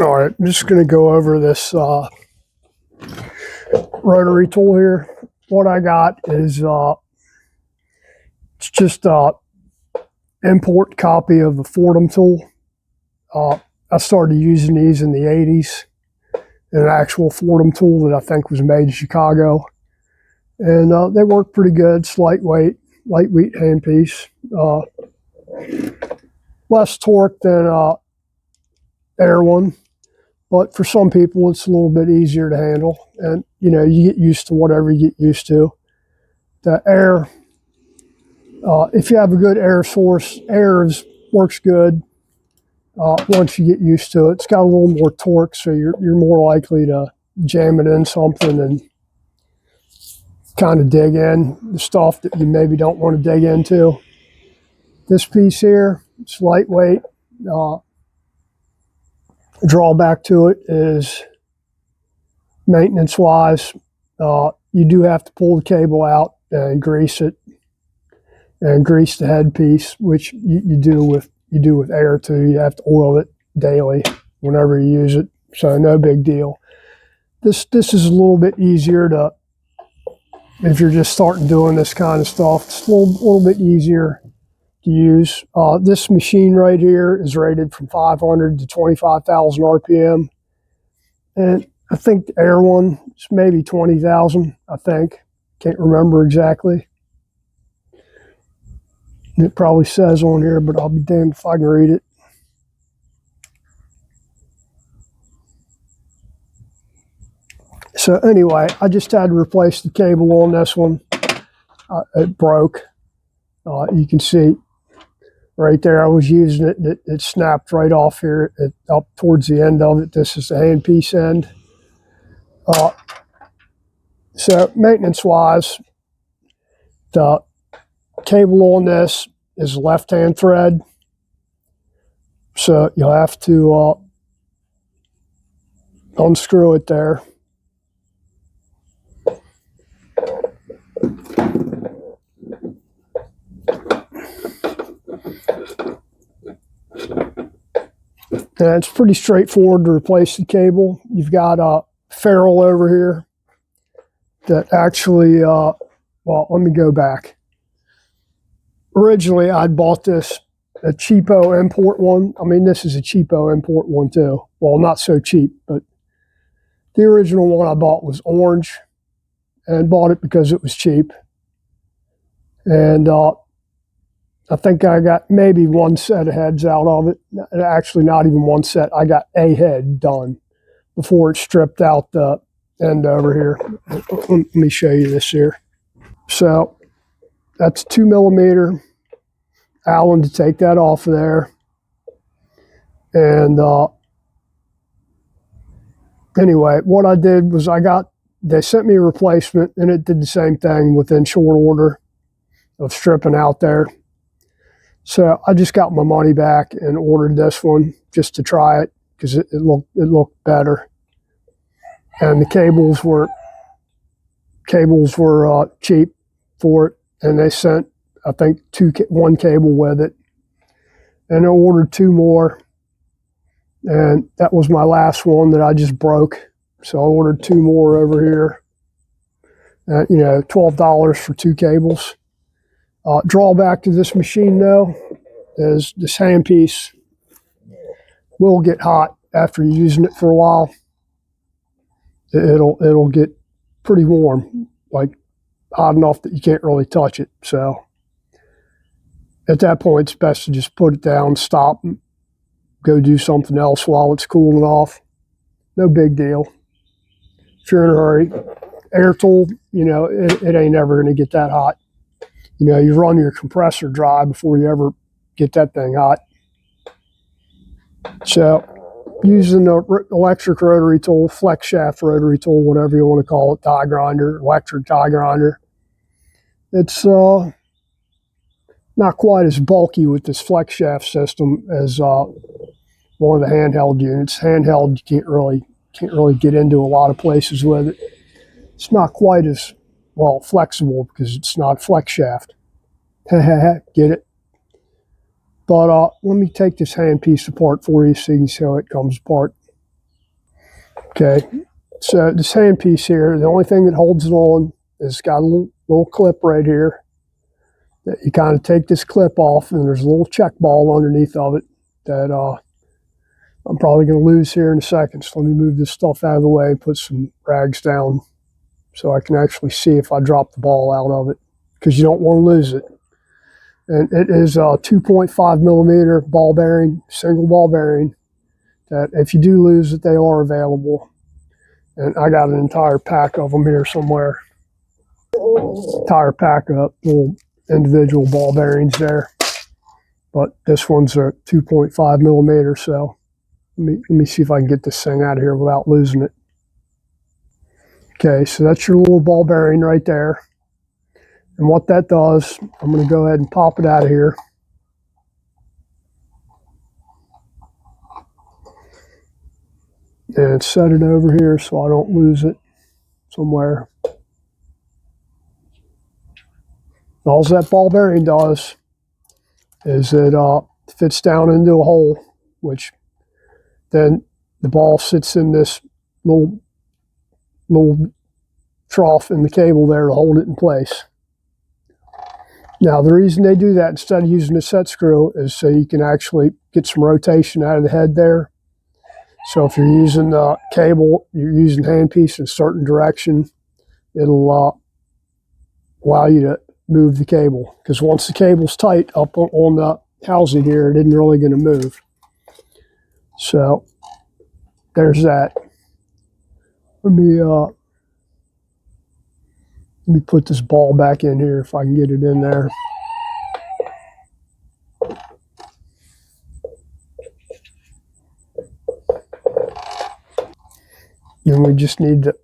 All right, I'm just going to go over this rotary tool here. What I got is it's just a import copy of the Fordham tool. I started using these in the 80s. An actual Fordham tool that I think was made in Chicago. And they work pretty good. It's lightweight handpiece. Less torque than Air one. But for some people, it's a little bit easier to handle. And, you know, you get used to whatever you get used to. The Air, if you have a good air source, works good once you get used to it. It's got a little more torque, so you're more likely to jam it in something and kind of dig in the stuff that you maybe don't want to dig into. This piece here, it's lightweight. Drawback to it is maintenance-wise, you do have to pull the cable out and grease it, and grease the headpiece, which you do with Air too. You have to oil it daily whenever you use it, so no big deal. This is a little bit easier to, if you're just starting doing this kind of stuff, it's a little bit easier to use. This machine right here is rated from 500 to 25,000 RPM. And I think the Air one is maybe 20,000, I think. Can't remember exactly. It probably says on here, but I'll be damned if I can read it. So anyway, I just had to replace the cable on this one. It broke. You can see right there, I was using it, it snapped right off here up towards the end of it. This is the handpiece end. So maintenance-wise, the cable on this is left-hand thread. So you'll have to unscrew it there. And it's pretty straightforward to replace the cable. You've got a ferrule over here that actually, well, let me go back. Originally, I'd bought this, a cheapo import one. I mean, this is a cheapo import one too. Well, not so cheap, but the original one I bought was orange, and bought it because it was cheap. And I think I got maybe one set of heads out of it. Actually, not even one set. I got a head done before it stripped out the end over here. Let me show you this here. So that's 2 millimeter Allen to take that off of there. And anyway, what I did was they sent me a replacement, and it did the same thing within short order of stripping out there. So I just got my money back and ordered this one just to try it because it looked better. And the cables were cheap for it, and they sent, I think, one cable with it. And I ordered 2 more, and that was my last one that I just broke. So I ordered 2 more over here. You know, $12 for 2 cables. Drawback to this machine, though, is this handpiece will get hot after you're using it for a while. It'll get pretty warm, like hot enough that you can't really touch it. So at that point, it's best to just put it down, stop, and go do something else while it's cooling off. No big deal. If you're in a hurry, Air tool, you know, it ain't ever going to get that hot. You know, you run your compressor dry before you ever get that thing hot. So using the electric rotary tool, flex shaft rotary tool, whatever you want to call it, die grinder, electric die grinder, it's not quite as bulky with this flex shaft system as one of the handheld units. Handheld, you can't really get into a lot of places with it. It's not quite as well flexible because it's not a flex shaft. Get it? But let me take this handpiece apart for you so you can see how it comes apart. Okay, so this handpiece here, the only thing that holds it on is got a little clip right here. That you kind of take this clip off, and there's a little check ball underneath of it that I'm probably going to lose here in a second. So let me move this stuff out of the way and put some rags down so I can actually see if I drop the ball out of it, because you don't want to lose it. And it is a 2.5 millimeter ball bearing, single ball bearing, that if you do lose it, they are available. And I got an entire pack of them here somewhere. Entire pack of little individual ball bearings there. But this one's a 2.5 millimeter, so let me see if I can get this thing out of here without losing it. Okay, so that's your little ball bearing right there. And what that does, I'm going to go ahead and pop it out of here. And set it over here so I don't lose it somewhere. All that ball bearing does is it fits down into a hole, which then the ball sits in this little trough in the cable there to hold it in place. Now, the reason they do that instead of using a set screw is so you can actually get some rotation out of the head there. So if you're using the cable, you're using handpiece in a certain direction, it'll allow you to move the cable. Because once the cable's tight up on the housing here, it isn't really going to move. So there's that. Let me put this ball back in here if I can get it in there. Then we just need to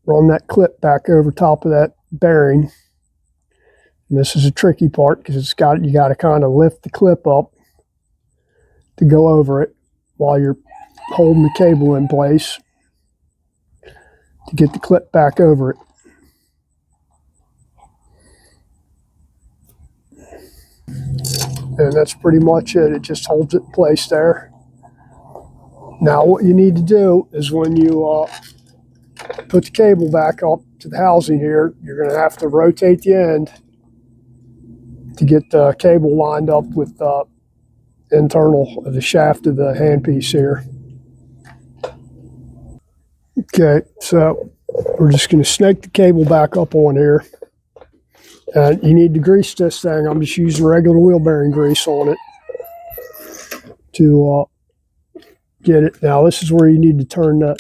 run that clip back over top of that bearing. And this is a tricky part because you got to kind of lift the clip up to go over it while you're holding the cable in place to get the clip back over it. And that's pretty much it. It just holds it in place there. Now what you need to do is when you put the cable back up to the housing here, you're going to have to rotate the end to get the cable lined up with the internal of the shaft of the handpiece here. Okay, so we're just going to snake the cable back up on here. And you need to grease this thing. I'm just using regular wheel bearing grease on it to get it. Now this is where you need to turn the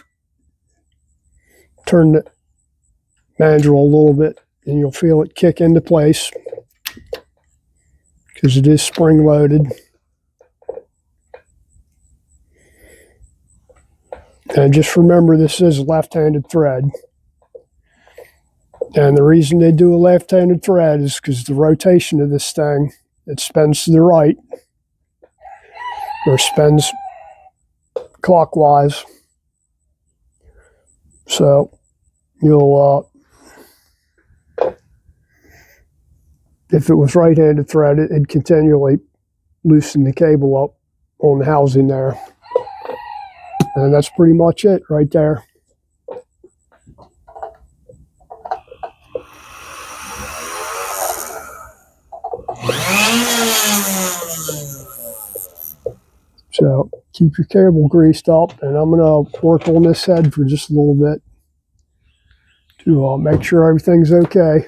mandrel a little bit, and you'll feel it kick into place because it is spring loaded. And just remember, this is a left-handed thread. And the reason they do a left-handed thread is because the rotation of this thing, it spins to the right or spins clockwise. So you'll, if it was right-handed thread, it'd continually loosen the cable up on the housing there. And that's pretty much it right there. So keep your cable greased up, and I'm going to work on this head for just a little bit to make sure everything's okay.